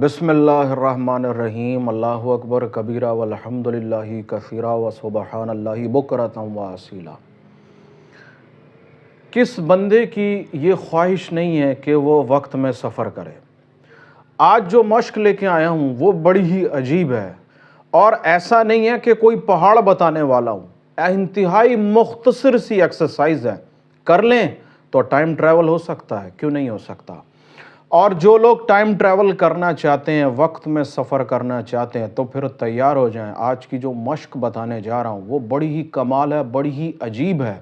بسم اللہ الرحمن الرحیم۔ اللہ اکبر کبیرہ والحمدللہ کثیرہ وسبحان اللہ بکرۃ واصیلا۔ کس بندے کی یہ خواہش نہیں ہے کہ وہ وقت میں سفر کرے؟ آج جو مشق لے کے آیا ہوں وہ بڑی ہی عجیب ہے، اور ایسا نہیں ہے کہ کوئی پہاڑ بتانے والا ہوں، انتہائی مختصر سی ایکسرسائز ہے، کر لیں تو ٹائم ٹریول ہو سکتا ہے، کیوں نہیں ہو سکتا؟ اور جو لوگ ٹائم ٹریول کرنا چاہتے ہیں، وقت میں سفر کرنا چاہتے ہیں، تو پھر تیار ہو جائیں۔ آج کی جو مشق بتانے جا رہا ہوں وہ بڑی ہی کمال ہے، بڑی ہی عجیب ہے،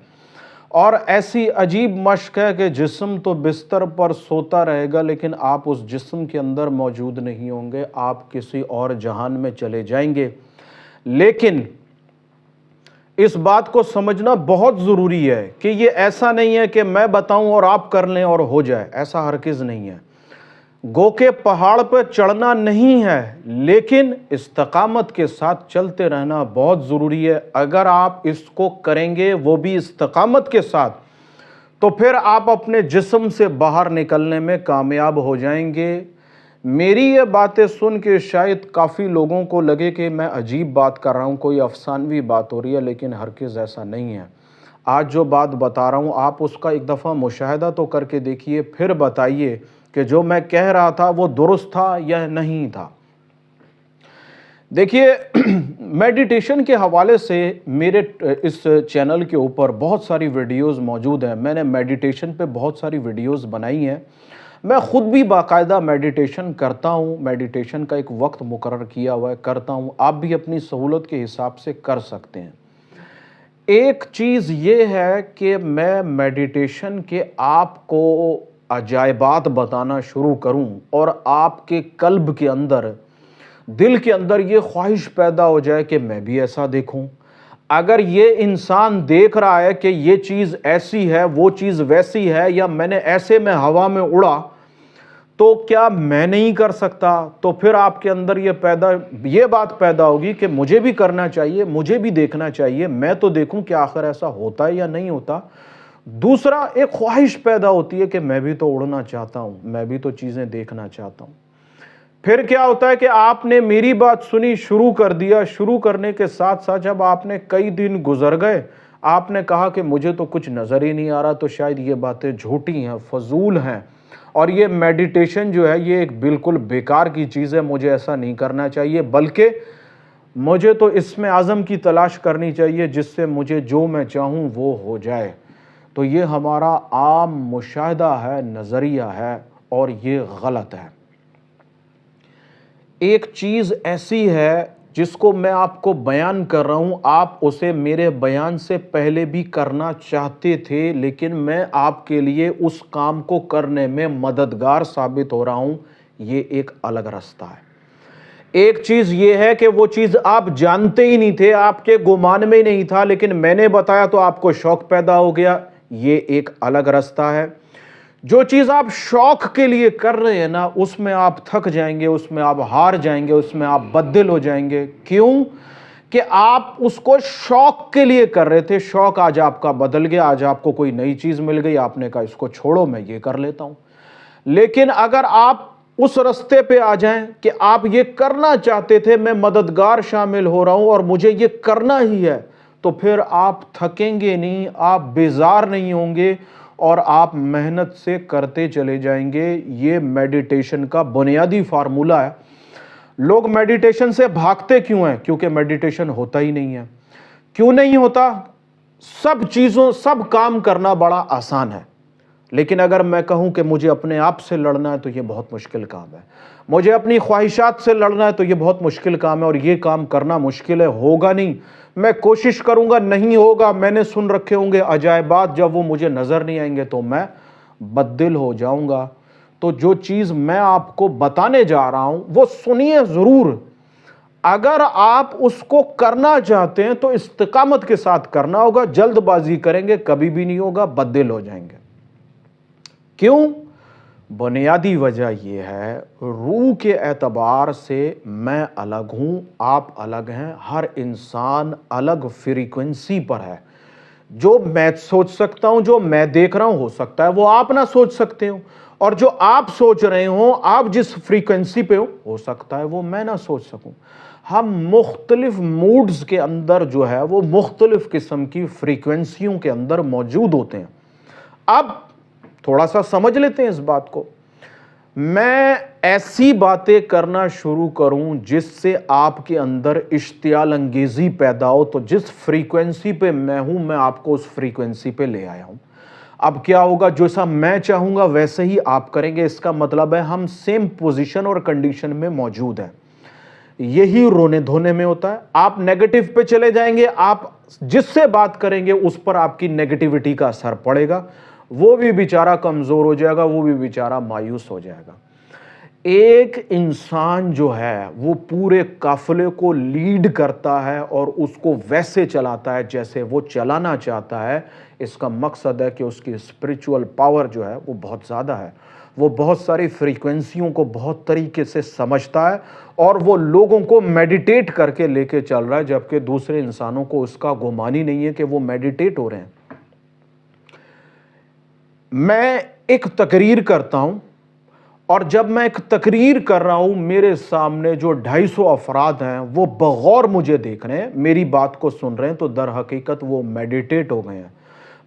اور ایسی عجیب مشق ہے کہ جسم تو بستر پر سوتا رہے گا لیکن آپ اس جسم کے اندر موجود نہیں ہوں گے، آپ کسی اور جہان میں چلے جائیں گے۔ لیکن اس بات کو سمجھنا بہت ضروری ہے کہ یہ ایسا نہیں ہے کہ میں بتاؤں اور آپ کر لیں اور ہو جائے، ایسا ہرگز نہیں ہے۔ گو کہ پہاڑ پہ چڑھنا نہیں ہے، لیکن استقامت کے ساتھ چلتے رہنا بہت ضروری ہے۔ اگر آپ اس کو کریں گے، وہ بھی استقامت کے ساتھ، تو پھر آپ اپنے جسم سے باہر نکلنے میں کامیاب ہو جائیں گے۔ میری یہ باتیں سن کے شاید کافی لوگوں کو لگے کہ میں عجیب بات کر رہا ہوں، کوئی افسانوی بات ہو رہی ہے، لیکن ہرگز ایسا نہیں ہے۔ آج جو بات بتا رہا ہوں آپ اس کا ایک دفعہ مشاہدہ تو کر کے دیکھیے، پھر بتائیے کہ جو میں کہہ رہا تھا وہ درست تھا یا نہیں تھا۔ دیکھیے، میڈیٹیشن کے حوالے سے میرے اس چینل کے اوپر بہت ساری ویڈیوز موجود ہیں، میں نے میڈیٹیشن پہ بہت ساری ویڈیوز بنائی ہیں، میں خود بھی باقاعدہ میڈیٹیشن کرتا ہوں، میڈیٹیشن کا ایک وقت مقرر کیا ہوا ہے، کرتا ہوں، آپ بھی اپنی سہولت کے حساب سے کر سکتے ہیں۔ ایک چیز یہ ہے کہ میں میڈیٹیشن کے آپ کو عجائبات بتانا شروع کروں اور آپ کے قلب کے اندر، دل کے اندر یہ خواہش پیدا ہو جائے کہ میں بھی ایسا دیکھوں۔ اگر یہ انسان دیکھ رہا ہے کہ یہ چیز ایسی ہے، وہ چیز ویسی ہے، یا میں نے ایسے میں ہوا میں اڑا، تو کیا میں نہیں کر سکتا؟ تو پھر آپ کے اندر یہ بات پیدا ہوگی کہ مجھے بھی کرنا چاہیے، مجھے بھی دیکھنا چاہیے، میں تو دیکھوں کہ آخر ایسا ہوتا ہے یا نہیں ہوتا۔ دوسرا، ایک خواہش پیدا ہوتی ہے کہ میں بھی تو اڑنا چاہتا ہوں، میں بھی تو چیزیں دیکھنا چاہتا ہوں۔ پھر کیا ہوتا ہے کہ آپ نے میری بات سنی، شروع کر دیا، شروع کرنے کے ساتھ ساتھ جب آپ نے کئی دن گزر گئے، آپ نے کہا کہ مجھے تو کچھ نظر ہی نہیں آ رہا، تو شاید یہ باتیں جھوٹی ہیں، فضول ہیں، اور یہ میڈیٹیشن جو ہے یہ ایک بالکل بیکار کی چیز ہے، مجھے ایسا نہیں کرنا چاہیے، بلکہ مجھے تو اس میں عزم کی تلاش کرنی چاہیے جس سے مجھے جو میں چاہوں وہ ہو جائے۔ تو یہ ہمارا عام مشاہدہ ہے، نظریہ ہے، اور یہ غلط ہے۔ ایک چیز ایسی ہے جس کو میں آپ کو بیان کر رہا ہوں، آپ اسے میرے بیان سے پہلے بھی کرنا چاہتے تھے، لیکن میں آپ کے لیے اس کام کو کرنے میں مددگار ثابت ہو رہا ہوں، یہ ایک الگ راستہ ہے۔ ایک چیز یہ ہے کہ وہ چیز آپ جانتے ہی نہیں تھے، آپ کے گمان میں ہی نہیں تھا، لیکن میں نے بتایا تو آپ کو شوق پیدا ہو گیا، یہ ایک الگ راستہ ہے۔ جو چیز آپ شوق کے لیے کر رہے ہیں نا، اس میں آپ تھک جائیں گے، اس میں آپ ہار جائیں گے، اس میں آپ بددل ہو جائیں گے۔ کیوں؟ کہ آپ اس کو شوق کے لیے کر رہے تھے، شوق آج آپ کا بدل گیا، آج آپ کو کوئی نئی چیز مل گئی، آپ نے کہا اس کو چھوڑو، میں یہ کر لیتا ہوں۔ لیکن اگر آپ اس رستے پہ آ جائیں کہ آپ یہ کرنا چاہتے تھے، میں مددگار شامل ہو رہا ہوں اور مجھے یہ کرنا ہی ہے، تو پھر آپ تھکیں گے نہیں، آپ بیزار نہیں ہوں گے، اور آپ محنت سے کرتے چلے جائیں گے۔ یہ میڈیٹیشن کا بنیادی فارمولہ ہے۔ لوگ میڈیٹیشن سے بھاگتے کیوں ہیں؟ کیونکہ میڈیٹیشن ہوتا ہی نہیں ہے۔ کیوں نہیں ہوتا؟ سب کام کرنا بڑا آسان ہے، لیکن اگر میں کہوں کہ مجھے اپنے آپ سے لڑنا ہے تو یہ بہت مشکل کام ہے، مجھے اپنی خواہشات سے لڑنا ہے تو یہ بہت مشکل کام ہے، اور یہ کام کرنا مشکل ہے، ہوگا نہیں۔ میں کوشش کروں گا، نہیں ہوگا۔ میں نے سن رکھے ہوں گے عجائبات، جب وہ مجھے نظر نہیں آئیں گے تو میں بددل ہو جاؤں گا۔ تو جو چیز میں آپ کو بتانے جا رہا ہوں وہ سنیے ضرور۔ اگر آپ اس کو کرنا چاہتے ہیں تو استقامت کے ساتھ کرنا ہوگا، جلد بازی کریں گے کبھی بھی نہیں ہوگا، بددل ہو جائیں گے۔ کیوں؟ بنیادی وجہ یہ ہے، روح کے اعتبار سے میں الگ ہوں، آپ الگ ہیں، ہر انسان الگ فریکوینسی پر ہے۔ جو میں سوچ سکتا ہوں، جو میں دیکھ رہا ہوں، ہو سکتا ہے وہ آپ نہ سوچ سکتے ہو، اور جو آپ سوچ رہے ہوں، آپ جس فریکوینسی پہ ہو سکتا ہے وہ میں نہ سوچ سکوں. ہم مختلف موڈز کے اندر جو ہے وہ مختلف قسم کی فریکوینسیوں کے اندر موجود ہوتے ہیں. اب تھوڑا سا سمجھ لیتے ہیں اس بات کو. میں ایسی باتیں کرنا شروع کروں جس سے آپ کے اندر اشتعال انگیزی پیدا ہو، تو جس فریکوینسی پہ میں ہوں میں آپ کو اس فریکوینسی پہ لے آیا ہوں. اب کیا ہوگا، جیسا میں چاہوں گا ویسے ہی آپ کریں گے. اس کا مطلب ہے ہم سیم پوزیشن اور کنڈیشن میں موجود ہیں. یہی رونے دھونے میں ہوتا ہے. آپ نیگیٹو پہ چلے جائیں گے، آپ جس سے بات کریں گے اس پر آپ کی نیگیٹیوٹی کا اثر پڑے گا. وہ بھی بیچارہ کمزور ہو جائے گا، وہ بھی بیچارہ مایوس ہو جائے گا. ایک انسان جو ہے وہ پورے قافلے کو لیڈ کرتا ہے اور اس کو ویسے چلاتا ہے جیسے وہ چلانا چاہتا ہے. اس کا مقصد ہے کہ اس کی اسپریچول پاور جو ہے وہ بہت زیادہ ہے. وہ بہت ساری فریکوینسیوں کو بہت طریقے سے سمجھتا ہے اور وہ لوگوں کو میڈیٹیٹ کر کے لے کے چل رہا ہے، جبکہ دوسرے انسانوں کو اس کا گمان ہی نہیں ہے کہ وہ میڈیٹیٹ ہو رہے ہیں. میں ایک تقریر کرتا ہوں اور جب میں ایک تقریر کر رہا ہوں میرے سامنے جو 250 افراد ہیں وہ بغور مجھے دیکھ رہے ہیں، میری بات کو سن رہے ہیں، تو در حقیقت وہ میڈیٹیٹ ہو گئے ہیں.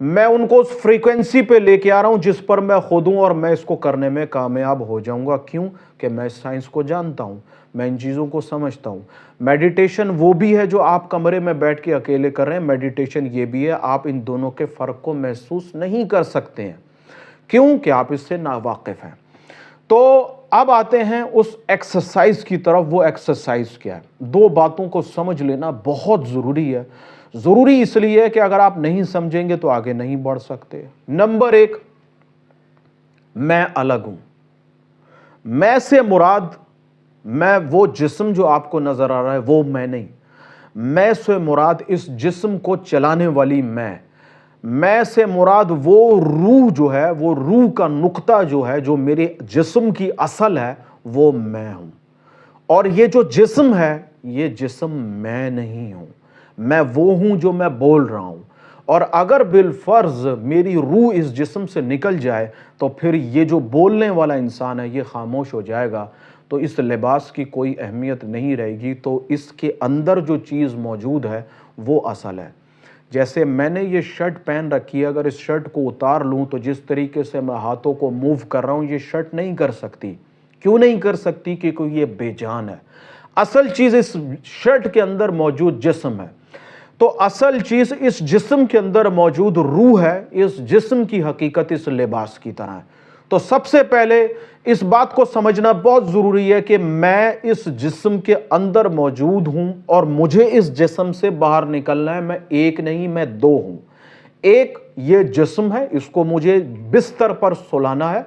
میں ان کو اس فریکوینسی پہ لے کے آ رہا ہوں جس پر میں خود ہوں، اور میں اس کو کرنے میں کامیاب ہو جاؤں گا. کیوں کہ میں اس سائنس کو جانتا ہوں، میں ان چیزوں کو سمجھتا ہوں. میڈیٹیشن وہ بھی ہے جو آپ کمرے میں بیٹھ کے اکیلے کر رہے ہیں. میڈیٹیشن یہ بھی ہے آپ ان دونوں کے فرق کو محسوس نہیں کر سکتے ہیں، کیوں کہ آپ اس سے ناواقف ہیں. تو اب آتے ہیں اس ایکسرسائز کی طرف. وہ ایکسرسائز کیا ہے؟ دو باتوں کو سمجھ لینا بہت ضروری ہے. ضروری اس لیے ہے کہ اگر آپ نہیں سمجھیں گے تو آگے نہیں بڑھ سکتے. نمبر 1، میں الگ ہوں. میں سے مراد میں وہ جسم جو آپ کو نظر آ رہا ہے وہ میں نہیں. میں سے مراد اس جسم کو چلانے والی میں سے مراد وہ روح جو ہے، وہ روح کا نقطہ جو ہے جو میرے جسم کی اصل ہے وہ میں ہوں. اور یہ جو جسم ہے یہ جسم میں نہیں ہوں. میں وہ ہوں جو میں بول رہا ہوں. اور اگر بالفرض میری روح اس جسم سے نکل جائے تو پھر یہ جو بولنے والا انسان ہے یہ خاموش ہو جائے گا. تو اس لباس کی کوئی اہمیت نہیں رہے گی. تو اس کے اندر جو چیز موجود ہے وہ اصل ہے. جیسے میں نے یہ شرٹ پہن رکھی ہے، اگر اس شرٹ کو اتار لوں تو جس طریقے سے میں ہاتھوں کو موو کر رہا ہوں یہ شرٹ نہیں کر سکتی. کیوں نہیں کر سکتی؟ کیونکہ یہ بے جان ہے. اصل چیز اس شرٹ کے اندر موجود جسم ہے. تو اصل چیز اس جسم کے اندر موجود روح ہے. اس جسم کی حقیقت اس لباس کی طرح ہے. تو سب سے پہلے اس بات کو سمجھنا بہت ضروری ہے کہ میں اس جسم کے اندر موجود ہوں اور مجھے اس جسم سے باہر نکلنا ہے. میں ایک نہیں، میں دو ہوں. ایک یہ جسم ہے، اس کو مجھے بستر پر سلانا ہے.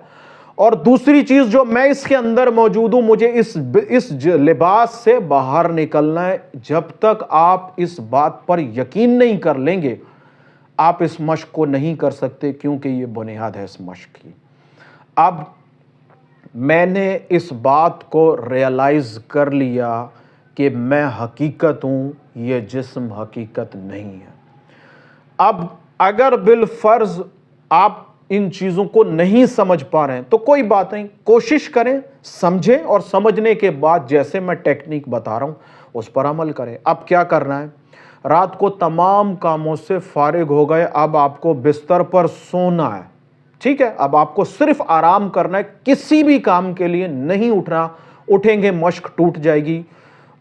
اور دوسری چیز جو میں اس کے اندر موجود ہوں، مجھے اس لباس سے باہر نکلنا ہے. جب تک آپ اس بات پر یقین نہیں کر لیں گے آپ اس مشق کو نہیں کر سکتے، کیونکہ یہ بنیاد ہے اس مشق کی. اب میں نے اس بات کو ریئلائز کر لیا کہ میں حقیقت ہوں، یہ جسم حقیقت نہیں ہے. اب اگر بالفرض آپ ان چیزوں کو نہیں سمجھ پا رہے ہیں تو کوئی بات نہیں، کوشش کریں، سمجھیں، اور سمجھنے کے بعد جیسے میں ٹیکنیک بتا رہا ہوں اس پر عمل کریں. اب کیا کرنا ہے؟ رات کو تمام کاموں سے فارغ ہو گئے، اب آپ کو بستر پر سونا ہے. ٹھیک ہے، اب آپ کو صرف آرام کرنا ہے، کسی بھی کام کے لیے نہیں اٹھنا. اٹھیں گے مشق ٹوٹ جائے گی.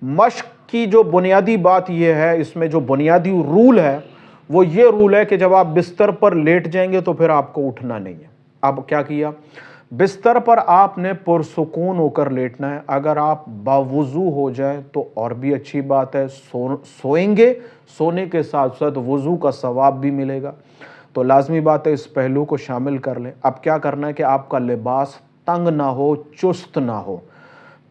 مشق کی جو بنیادی بات یہ ہے، اس میں جو بنیادی رول ہے وہ یہ رول ہے کہ جب آپ بستر پر لیٹ جائیں گے تو پھر آپ کو اٹھنا نہیں ہے. اب کیا کیا؟ بستر پر آپ نے پرسکون ہو کر لیٹنا ہے. اگر آپ باوضو ہو جائیں تو اور بھی اچھی بات ہے، سوئیں گے، سونے کے ساتھ ساتھ وضو کا ثواب بھی ملے گا. تو لازمی بات ہے اس پہلو کو شامل کر لیں. اب کیا کرنا ہے کہ آپ کا لباس تنگ نہ ہو، چست نہ ہو.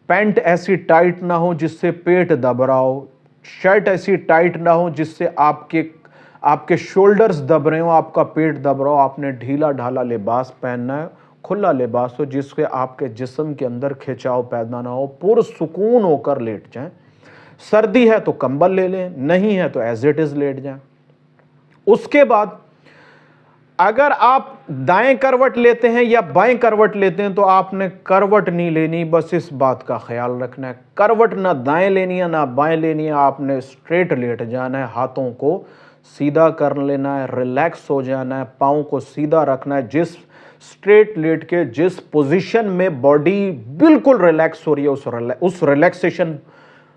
پینٹ ایسی ٹائٹ نہ ہو جس سے پیٹ دب رہا ہو. شرٹ ایسی ٹائٹ نہ ہو جس سے آپ کے شولڈرز دب رہے ہوں، آپ کا پیٹ دب رہا ہو. آپ نے ڈھیلا ڈھالا لباس پہننا ہے، کھلا لباس ہو جس سے آپ کے جسم کے اندر کھچاؤ پیدا نہ ہو. پرسکون ہو کر لیٹ جائیں. سردی ہے تو کمبل لے لیں، نہیں ہے تو ایز اٹ از لیٹ جائیں. اس کے بعد اگر آپ دائیں کروٹ لیتے ہیں یا بائیں کروٹ لیتے ہیں تو آپ نے کروٹ نہیں لینی، بس اس بات کا خیال رکھنا ہے، کروٹ نہ دائیں لینی ہے نہ بائیں لینی ہے، آپ نے اسٹریٹ لیٹ جانا ہے، ہاتھوں کو سیدھا کر لینا ہے، ریلیکس ہو جانا ہے، پاؤں کو سیدھا رکھنا ہے، جس اسٹریٹ لیٹ کے جس پوزیشن میں باڈی بالکل ریلیکس ہو رہی ہے اس ریلیکسیشن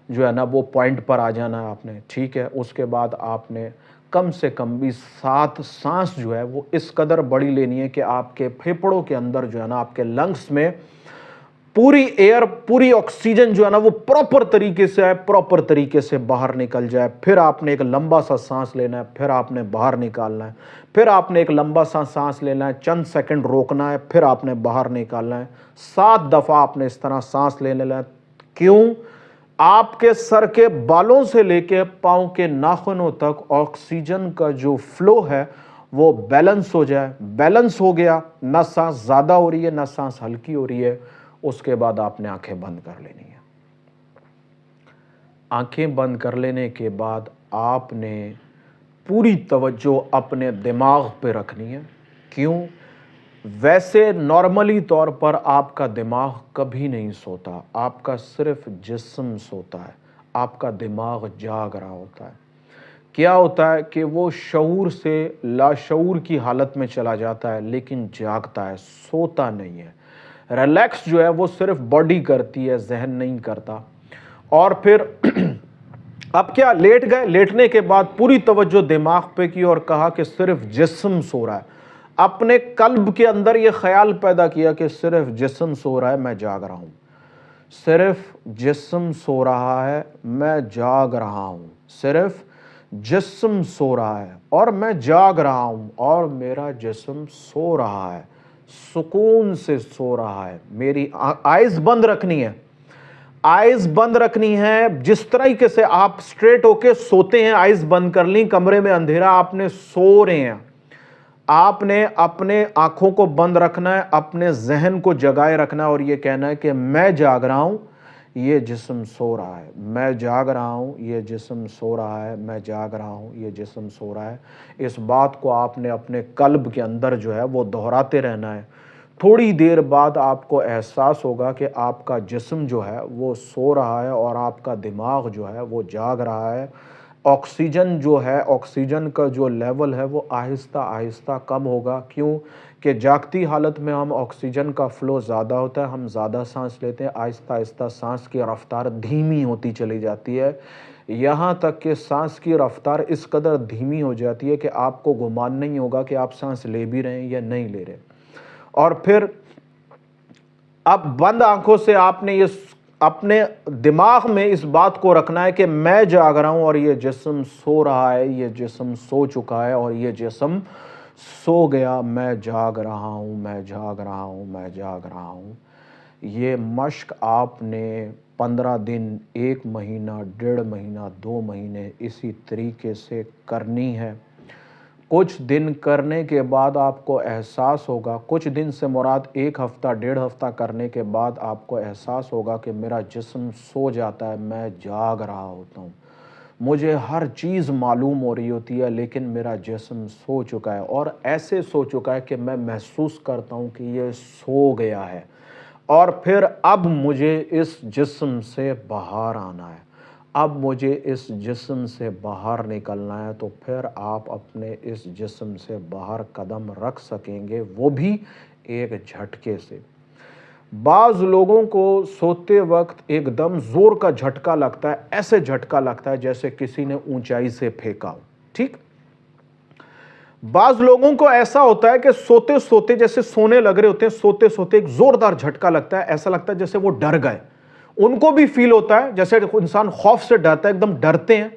جو ہے نا وہ پوائنٹ پر آ جانا ہے آپ نے، ٹھیک ہے۔ اس کے بعد آپ نے کم سے کم بھی 7 سانس جو ہے وہ اس قدر بڑی لینی ہے کہ آپ کے پھیپھڑوں کے اندر جو ہے نا آپ کے لنگس میں پوری ایئر، پوری آکسیجن جو ہے نا وہ پراپر طریقے سے باہر نکل جائے۔ پھر آپ نے ایک لمبا سا سانس لینا ہے، پھر آپ نے باہر نکالنا ہے، پھر آپ نے ایک لمبا سا سانس لینا ہے، چند سیکنڈ روکنا ہے، پھر آپ نے باہر نکالنا ہے۔ 7 دفعہ آپ نے اس طرح سانس لے لینا ہے۔ کیوں؟ آپ کے سر کے بالوں سے لے کے پاؤں کے ناخنوں تک آکسیجن کا جو فلو ہے وہ بیلنس ہو جائے۔ بیلنس ہو گیا، نہ سانس زیادہ ہو رہی ہے نہ سانس ہلکی ہو رہی ہے، اس کے بعد آپ نے آنکھیں بند کر لینی ہے۔ آنکھیں بند کر لینے کے بعد آپ نے پوری توجہ اپنے دماغ پہ رکھنی ہے۔ کیوں؟ ویسے نارملی طور پر آپ کا دماغ کبھی نہیں سوتا، آپ کا صرف جسم سوتا ہے، آپ کا دماغ جاگ رہا ہوتا ہے۔ کیا ہوتا ہے کہ وہ شعور سے لاشعور کی حالت میں چلا جاتا ہے لیکن جاگتا ہے، سوتا نہیں ہے۔ ریلیکس جو ہے وہ صرف باڈی کرتی ہے، ذہن نہیں کرتا۔ اور پھر اب کیا لیٹ گئے، لیٹنے کے بعد پوری توجہ دماغ پہ کی اور کہا کہ صرف جسم سو رہا ہے۔ اپنے قلب کے اندر یہ خیال پیدا کیا کہ صرف جسم سو رہا ہے، میں جاگ رہا ہوں، صرف جسم سو رہا ہے، میں جاگ رہا ہوں، صرف جسم سو رہا ہے اور میں جاگ رہا ہوں اور میرا جسم سو رہا ہے، سکون سے سو رہا ہے۔ میری آئیز بند رکھنی ہے، آئیز بند رکھنی ہے، جس طریقے سے آپ اسٹریٹ ہو کے سوتے ہیں، آئیز بند کر لیں، کمرے میں اندھیرا، آپ نے سو رہے ہیں، آپ نے اپنے آنکھوں کو بند رکھنا ہے، اپنے ذہن کو جگائے رکھنا ہے اور یہ کہنا ہے کہ میں جاگ رہا ہوں، یہ جسم سو رہا ہے، میں جاگ رہا ہوں، یہ جسم سو رہا ہے، میں جاگ رہا ہوں، یہ جسم سو رہا ہے۔ اس بات کو آپ نے اپنے قلب کے اندر جو ہے وہ دہراتے رہنا ہے۔ تھوڑی دیر بعد آپ کو احساس ہوگا کہ آپ کا جسم جو ہے وہ سو رہا ہے اور آپ کا دماغ جو ہے وہ جاگ رہا ہے۔ آکسیجن جو ہے، آکسیجن کا جو لیول ہے وہ آہستہ آہستہ کم ہوگا۔ کیوں کہ جاگتی حالت میں ہم آکسیجن کا فلو زیادہ ہوتا ہے، ہم زیادہ سانس لیتے ہیں، آہستہ آہستہ سانس کی رفتار دھیمی ہوتی چلی جاتی ہے، یہاں تک کہ سانس کی رفتار اس قدر دھیمی ہو جاتی ہے کہ آپ کو گمان نہیں ہوگا کہ آپ سانس لے بھی رہے ہیں یا نہیں لے رہے۔ اور پھر اب بند آنکھوں سے آپ نے یہ اپنے دماغ میں اس بات کو رکھنا ہے کہ میں جاگ رہا ہوں اور یہ جسم سو رہا ہے، یہ جسم سو چکا ہے اور یہ جسم سو گیا، میں جاگ رہا ہوں، میں جاگ رہا ہوں، میں جاگ رہا ہوں۔ یہ مشق آپ نے 15 دن، 1 مہینہ، 1.5 مہینہ، 2 مہینے اسی طریقے سے کرنی ہے۔ کچھ دن کرنے کے بعد آپ کو احساس ہوگا، کچھ دن سے مراد 1 ہفتہ، 1.5 ہفتہ کرنے کے بعد آپ کو احساس ہوگا کہ میرا جسم سو جاتا ہے، میں جاگ رہا ہوتا ہوں، مجھے ہر چیز معلوم ہو رہی ہوتی ہے لیکن میرا جسم سو چکا ہے، اور ایسے سو چکا ہے کہ میں محسوس کرتا ہوں کہ یہ سو گیا ہے، اور پھر اب مجھے اس جسم سے باہر آنا ہے، اب مجھے اس جسم سے باہر نکلنا ہے۔ تو پھر آپ اپنے اس جسم سے باہر قدم رکھ سکیں گے، وہ بھی ایک جھٹکے سے۔ بعض لوگوں کو سوتے وقت ایک دم زور کا جھٹکا لگتا ہے، ایسے جھٹکا لگتا ہے جیسے کسی نے اونچائی سے پھینکا ہو، ٹھیک؟ بعض لوگوں کو ایسا ہوتا ہے کہ سوتے سوتے جیسے سونے لگ رہے ہوتے ہیں، سوتے سوتے ایک زوردار جھٹکا لگتا ہے، ایسا لگتا ہے جیسے وہ ڈر گئے۔ ان کو بھی فیل ہوتا ہے جیسے انسان خوف سے ڈرتا ہے، ایک دم ڈرتے ہیں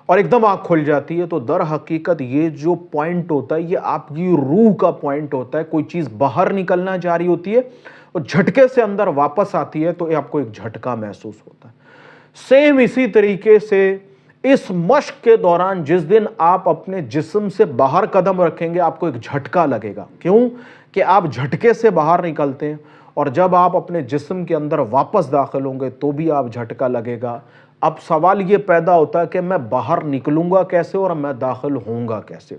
اور ایک دم آنکھ کھل جاتی ہے۔ تو در حقیقت یہ جو پوائنٹ ہوتا ہے یہ آپ کی روح کا پوائنٹ ہوتا ہے، کوئی چیز باہر نکلنا جا رہی ہوتی ہے اور جھٹکے سے اندر واپس آتی ہے تو یہ آپ کو ایک جھٹکا محسوس ہوتا ہے۔ سیم اسی طریقے سے اس مشق کے دوران جس دن آپ اپنے جسم سے باہر قدم رکھیں گے آپ کو ایک جھٹکا لگے گا۔ کیوں کہ آپ جھٹکے سے باہر نکلتے ہیں، اور جب آپ اپنے جسم کے اندر واپس داخل ہوں گے تو بھی آپ جھٹکا لگے گا۔ اب سوال یہ پیدا ہوتا ہے کہ میں باہر نکلوں گا کیسے اور میں داخل ہوں گا کیسے؟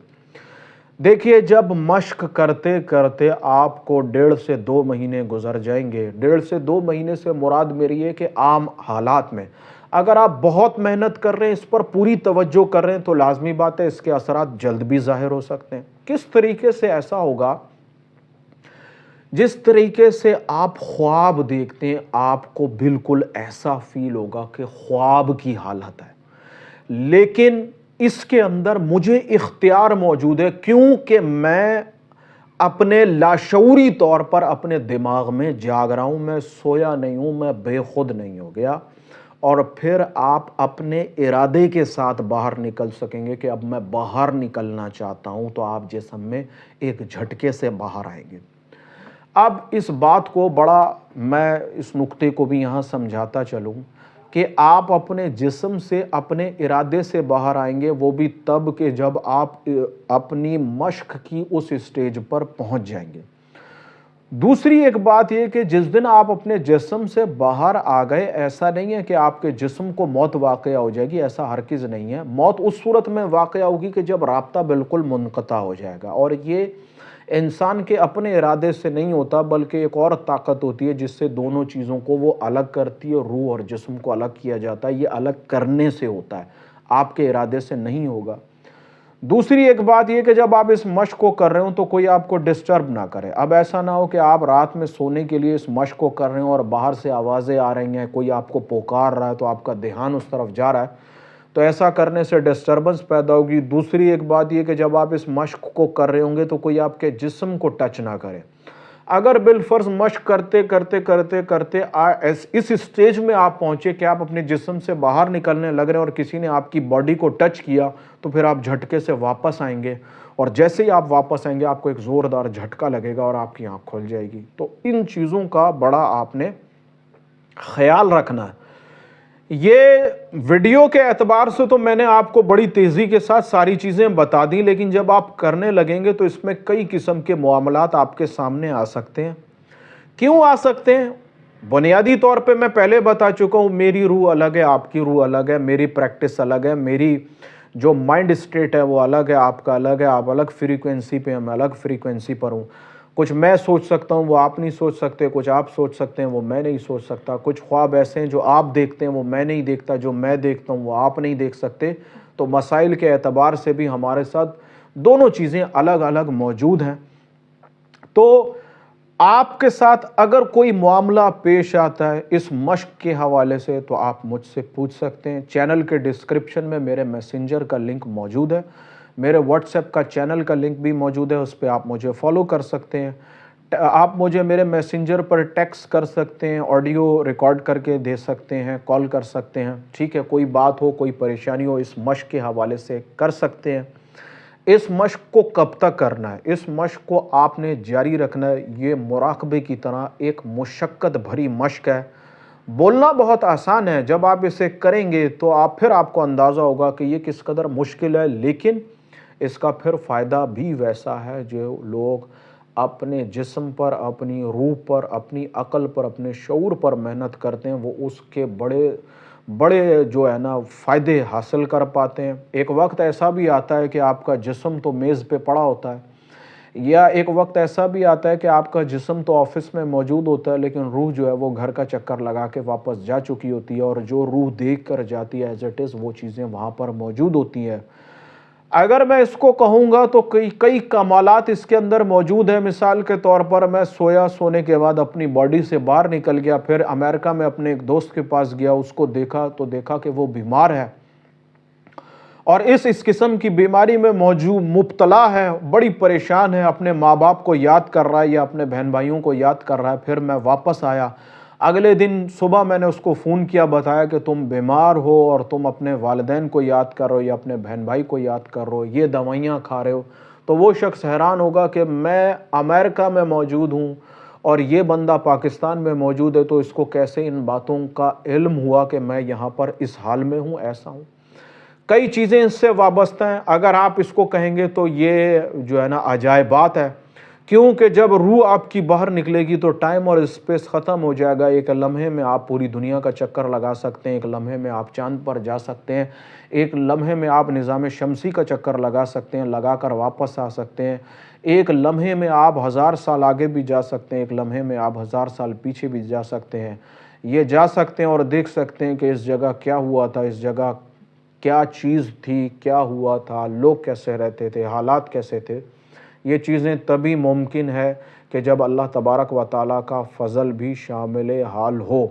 دیکھیے جب مشق کرتے کرتے آپ کو 1.5 سے 2 مہینے گزر جائیں گے، 1.5 سے 2 مہینے سے مراد میری ہے کہ عام حالات میں اگر آپ بہت محنت کر رہے ہیں، اس پر پوری توجہ کر رہے ہیں، تو لازمی بات ہے اس کے اثرات جلد بھی ظاہر ہو سکتے ہیں۔ کس طریقے سے ایسا ہوگا؟ جس طریقے سے آپ خواب دیکھتے ہیں، آپ کو بالکل ایسا فیل ہوگا کہ خواب کی حالت ہے، لیکن اس کے اندر مجھے اختیار موجود ہے، کیونکہ میں اپنے لاشعوری طور پر اپنے دماغ میں جاگ رہا ہوں، میں سویا نہیں ہوں، میں بے خود نہیں ہو گیا۔ اور پھر آپ اپنے ارادے کے ساتھ باہر نکل سکیں گے کہ اب میں باہر نکلنا چاہتا ہوں، تو آپ جسم میں ایک جھٹکے سے باہر آئیں گے۔ اب اس بات کو میں اس نقطے کو بھی یہاں سمجھاتا چلوں کہ آپ اپنے جسم سے اپنے ارادے سے باہر آئیں گے، وہ بھی تب کہ جب آپ اپنی مشق کی اس سٹیج پر پہنچ جائیں گے۔ دوسری ایک بات یہ کہ جس دن آپ اپنے جسم سے باہر آ گئے، ایسا نہیں ہے کہ آپ کے جسم کو موت واقع ہو جائے گی، ایسا ہرگز نہیں ہے۔ موت اس صورت میں واقع ہوگی کہ جب رابطہ بالکل منقطع ہو جائے گا، اور یہ انسان کے اپنے ارادے سے نہیں ہوتا، بلکہ ایک اور طاقت ہوتی ہے جس سے دونوں چیزوں کو وہ الگ کرتی ہے، روح اور جسم کو الگ کیا جاتا ہے۔ یہ الگ کرنے سے ہوتا ہے، آپ کے ارادے سے نہیں ہوگا۔ دوسری ایک بات یہ کہ جب آپ اس مشق کو کر رہے ہوں تو کوئی آپ کو ڈسٹرب نہ کرے۔ اب ایسا نہ ہو کہ آپ رات میں سونے کے لیے اس مشق کو کر رہے ہوں اور باہر سے آوازیں آ رہی ہیں، کوئی آپ کو پکار رہا ہے تو آپ کا دھیان اس طرف جا رہا ہے، تو ایسا کرنے سے ڈسٹربنس پیدا ہوگی۔ دوسری ایک بات یہ کہ جب آپ اس مشق کو کر رہے ہوں گے تو کوئی آپ کے جسم کو ٹچ نہ کرے۔ اگر بالفرض مشق کرتے کرتے کرتے کرتے اس سٹیج میں آپ پہنچے کہ آپ اپنے جسم سے باہر نکلنے لگ رہے ہیں اور کسی نے آپ کی باڈی کو ٹچ کیا، تو پھر آپ جھٹکے سے واپس آئیں گے، اور جیسے ہی آپ واپس آئیں گے آپ کو ایک زوردار جھٹکا لگے گا اور آپ کی آنکھ کھل جائے گی۔ تو ان چیزوں کا بڑا آپ نے خیال رکھنا ہے۔ یہ ویڈیو کے اعتبار سے تو میں نے آپ کو بڑی تیزی کے ساتھ ساری چیزیں بتا دی، لیکن جب آپ کرنے لگیں گے تو اس میں کئی قسم کے معاملات آپ کے سامنے آ سکتے ہیں۔ کیوں آ سکتے ہیں؟ بنیادی طور پہ میں پہلے بتا چکا ہوں، میری روح الگ ہے، آپ کی روح الگ ہے، میری پریکٹس الگ ہے، میری جو مائنڈ اسٹیٹ ہے وہ الگ ہے، آپ کا الگ ہے، آپ الگ فریکوینسی پہ ہیں، میں الگ فریکوینسی پر ہوں۔ کچھ میں سوچ سکتا ہوں وہ آپ نہیں سوچ سکتے، کچھ آپ سوچ سکتے ہیں وہ میں نہیں سوچ سکتا، کچھ خواب ایسے ہیں جو آپ دیکھتے ہیں وہ میں نہیں دیکھتا، جو میں دیکھتا ہوں وہ آپ نہیں دیکھ سکتے۔ تو مسائل کے اعتبار سے بھی ہمارے ساتھ دونوں چیزیں الگ الگ موجود ہیں۔ تو آپ کے ساتھ اگر کوئی معاملہ پیش آتا ہے اس مشق کے حوالے سے تو آپ مجھ سے پوچھ سکتے ہیں۔ چینل کے ڈسکرپشن میں میرے میسنجر کا لنک موجود ہے، میرے واٹس ایپ کا چینل کا لنک بھی موجود ہے، اس پہ آپ مجھے فالو کر سکتے ہیں۔ آپ مجھے میرے میسنجر پر ٹیکسٹ کر سکتے ہیں، آڈیو ریکارڈ کر کے دے سکتے ہیں، کال کر سکتے ہیں، ٹھیک ہے؟ کوئی بات ہو، کوئی پریشانی ہو اس مشق کے حوالے سے کر سکتے ہیں۔ اس مشق کو کب تک کرنا ہے؟ اس مشق کو آپ نے جاری رکھنا ہے۔ یہ مراقبے کی طرح ایک مشقت بھری مشق ہے۔ بولنا بہت آسان ہے، جب آپ اسے کریں گے تو آپ کو اندازہ ہوگا کہ یہ کس قدر مشکل ہے، لیکن اس کا پھر فائدہ بھی ویسا ہے۔ جو لوگ اپنے جسم پر، اپنی روح پر، اپنی عقل پر، اپنے شعور پر محنت کرتے ہیں، وہ اس کے بڑے جو ہے نا فائدے حاصل کر پاتے ہیں۔ ایک وقت ایسا بھی آتا ہے کہ آپ کا جسم تو میز پہ پڑا ہوتا ہے، یا ایک وقت ایسا بھی آتا ہے کہ آپ کا جسم تو آفس میں موجود ہوتا ہے، لیکن روح جو ہے وہ گھر کا چکر لگا کے واپس جا چکی ہوتی ہے، اور جو روح دیکھ کر جاتی ہے ایز اٹ از وہ چیزیں وہاں پر موجود ہوتی ہیں۔ اگر میں اس کو کہوں گا تو کئی کمالات اس کے اندر موجود ہیں۔ مثال کے طور پر میں سونے کے بعد اپنی باڈی سے باہر نکل گیا، پھر امریکہ میں اپنے ایک دوست کے پاس گیا، اس کو دیکھا کہ وہ بیمار ہے، اور اس قسم کی بیماری میں مبتلا ہے، بڑی پریشان ہے، اپنے ماں باپ کو یاد کر رہا ہے یا اپنے بہن بھائیوں کو یاد کر رہا ہے۔ پھر میں واپس آیا، اگلے دن صبح میں نے اس کو فون کیا، بتایا کہ تم بیمار ہو اور تم اپنے والدین کو یاد کر رہے ہو یا اپنے بہن بھائی کو یاد کر رہے ہو، یہ دوائیاں کھا رہے ہو۔ تو وہ شخص حیران ہوگا کہ میں امریکہ میں موجود ہوں اور یہ بندہ پاکستان میں موجود ہے، تو اس کو کیسے ان باتوں کا علم ہوا کہ میں یہاں پر اس حال میں ہوں، ایسا ہوں۔ کئی چیزیں اس سے وابستہ ہیں۔ اگر آپ اس کو کہیں گے تو یہ جو ہے نا عجائبات ہے، کیونکہ جب روح آپ کی باہر نکلے گی تو ٹائم اور اسپیس ختم ہو جائے گا. ایک لمحے میں آپ پوری دنیا کا چکر لگا سکتے ہیں, ایک لمحے میں آپ چاند پر جا سکتے ہیں, ایک لمحے میں آپ نظام شمسی کا چکر لگا سکتے ہیں, لگا کر واپس آ سکتے ہیں, ایک لمحے میں آپ 1000 سال آگے بھی جا سکتے ہیں, ایک لمحے میں آپ 1000 سال پیچھے بھی جا سکتے ہیں. یہ جا سکتے ہیں اور دیکھ سکتے ہیں کہ اس جگہ کیا ہوا تھا, اس جگہ کیا چیز تھی, کیا ہوا تھا, لوگ کیسے رہتے تھے, حالات کیسے تھے. یہ چیزیں تبھی ممکن ہے کہ جب اللہ تبارک و تعالیٰ کا فضل بھی شامل حال ہو.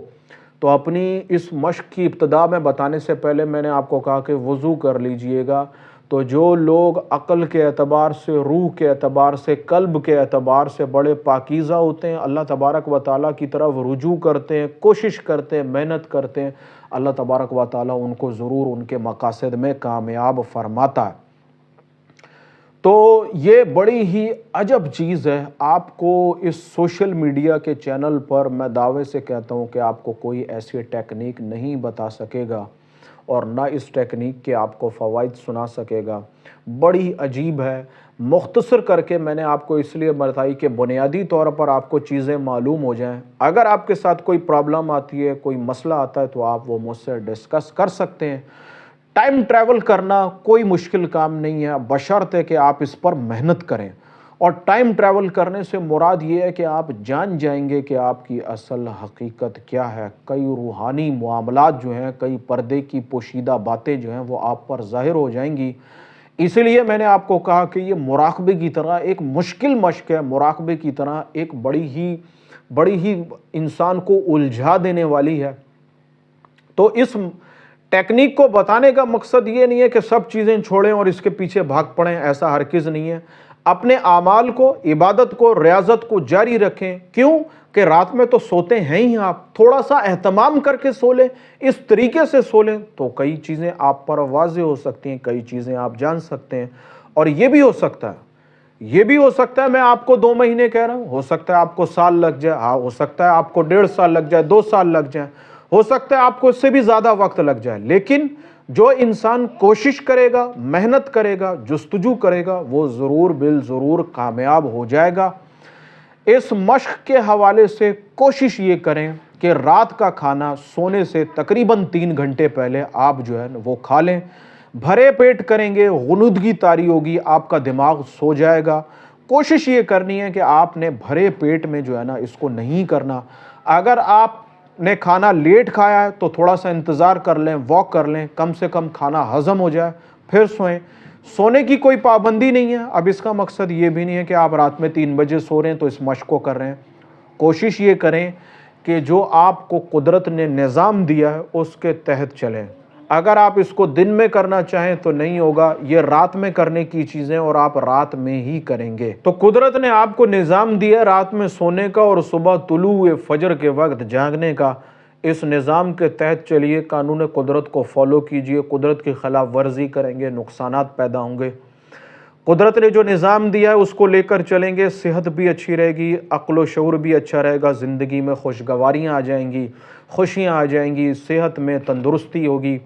تو اپنی اس مشق کی ابتدا میں بتانے سے پہلے میں نے آپ کو کہا کہ وضو کر لیجئے گا. تو جو لوگ عقل کے اعتبار سے, روح کے اعتبار سے, قلب کے اعتبار سے بڑے پاکیزہ ہوتے ہیں, اللہ تبارک و تعالیٰ کی طرف رجوع کرتے ہیں, کوشش کرتے ہیں, محنت کرتے ہیں, اللہ تبارک و تعالیٰ ان کو ضرور ان کے مقاصد میں کامیاب فرماتا ہے. تو یہ بڑی ہی عجب چیز ہے. آپ کو اس سوشل میڈیا کے چینل پر میں دعوے سے کہتا ہوں کہ آپ کو کوئی ایسی ٹیکنیک نہیں بتا سکے گا اور نہ اس ٹیکنیک کے آپ کو فوائد سنا سکے گا. بڑی عجیب ہے. مختصر کر کے میں نے آپ کو اس لیے بتائی کہ بنیادی طور پر آپ کو چیزیں معلوم ہو جائیں. اگر آپ کے ساتھ کوئی پرابلم آتی ہے, کوئی مسئلہ آتا ہے, تو آپ وہ مجھ سے ڈسکس کر سکتے ہیں. ٹائم ٹریول کرنا کوئی مشکل کام نہیں ہے, بشرطے کہ آپ اس پر محنت کریں. اور ٹائم ٹریول کرنے سے مراد یہ ہے کہ آپ جان جائیں گے کہ آپ کی اصل حقیقت کیا ہے. کئی روحانی معاملات جو ہیں, کئی پردے کی پوشیدہ باتیں جو ہیں, وہ آپ پر ظاہر ہو جائیں گی. اسی لیے میں نے آپ کو کہا کہ یہ مراقبے کی طرح ایک مشکل مشق ہے, مراقبے کی طرح ایک بڑی ہی انسان کو الجھا دینے والی ہے. تو اس ٹیکنیک کو بتانے کا مقصد یہ نہیں ہے کہ سب چیزیں چھوڑیں اور اس کے پیچھے بھاگ پڑیں, ایسا ہرگز نہیں ہے. اپنے اعمال کو, عبادت کو, ریاضت کو جاری رکھیں. کیوں کہ رات میں تو سوتے ہیں ہی آپ, تھوڑا سا اہتمام کر کے سو لیں, اس طریقے سے سو لیں تو کئی چیزیں آپ پر واضح ہو سکتی ہیں, کئی چیزیں آپ جان سکتے ہیں. اور یہ بھی ہو سکتا ہے میں آپ کو 2 مہینے کہہ رہا ہوں, ہو سکتا ہے آپ کو سال لگ جائے, ہاں ہو سکتا ہے آپ کو 1.5 سال لگ جائے, 2 سال لگ جائیں, ہو سکتا ہے آپ کو اس سے بھی زیادہ وقت لگ جائے. لیکن جو انسان کوشش کرے گا, محنت کرے گا, جستجو کرے گا, وہ ضرور بالضرور کامیاب ہو جائے گا. اس مشق کے حوالے سے کوشش یہ کریں کہ رات کا کھانا سونے سے تقریباً 3 گھنٹے پہلے آپ جو ہے وہ کھا لیں. بھرے پیٹ کریں گے, غنودگی طاری ہوگی, آپ کا دماغ سو جائے گا. کوشش یہ کرنی ہے کہ آپ نے بھرے پیٹ میں جو ہے نا اس کو نہیں کرنا. اگر آپ نے کھانا لیٹ کھایا ہے تو تھوڑا سا انتظار کر لیں, واک کر لیں, کم سے کم کھانا ہضم ہو جائے, پھر سوئیں. سونے کی کوئی پابندی نہیں ہے. اب اس کا مقصد یہ بھی نہیں ہے کہ آپ رات میں 3 بجے سو رہے ہیں تو اس مشق کو کر رہے ہیں. کوشش یہ کریں کہ جو آپ کو قدرت نے نظام دیا ہے اس کے تحت چلیں. اگر آپ اس کو دن میں کرنا چاہیں تو نہیں ہوگا, یہ رات میں کرنے کی چیزیں اور آپ رات میں ہی کریں گے. تو قدرت نے آپ کو نظام دیا رات میں سونے کا اور صبح طلوع فجر کے وقت جاگنے کا. اس نظام کے تحت چلیے, قانون قدرت کو فالو کیجئے. قدرت کی خلاف ورزی کریں گے, نقصانات پیدا ہوں گے. قدرت نے جو نظام دیا ہے اس کو لے کر چلیں گے, صحت بھی اچھی رہے گی, عقل و شعور بھی اچھا رہے گا, زندگی میں خوشگواریاں آ جائیں گی, خوشیاں آ جائیں گی, صحت میں تندرستی ہوگی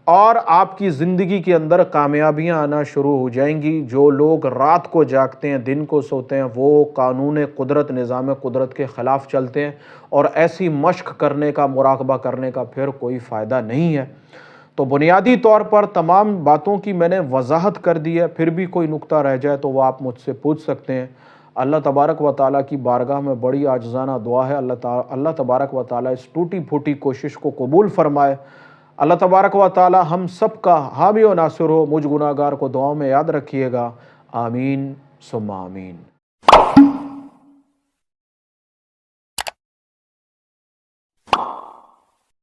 اور آپ کی زندگی کے اندر کامیابیاں آنا شروع ہو جائیں گی. جو لوگ رات کو جاگتے ہیں, دن کو سوتے ہیں, وہ قانون قدرت, نظام قدرت کے خلاف چلتے ہیں اور ایسی مشق کرنے کا, مراقبہ کرنے کا پھر کوئی فائدہ نہیں ہے. تو بنیادی طور پر تمام باتوں کی میں نے وضاحت کر دی ہے. پھر بھی کوئی نقطہ رہ جائے تو وہ آپ مجھ سے پوچھ سکتے ہیں. اللہ تبارک و تعالیٰ کی بارگاہ میں بڑی عاجزانہ دعا ہے, اللہ تبارک و تعالیٰ اس ٹوٹی پھوٹی کوشش کو قبول فرمائے. اللہ تبارک و تعالیٰ ہم سب کا حامی و ناصر ہو. مجھ گناہگار کو دعاؤں میں یاد رکھیے گا. آمین ثم آمین.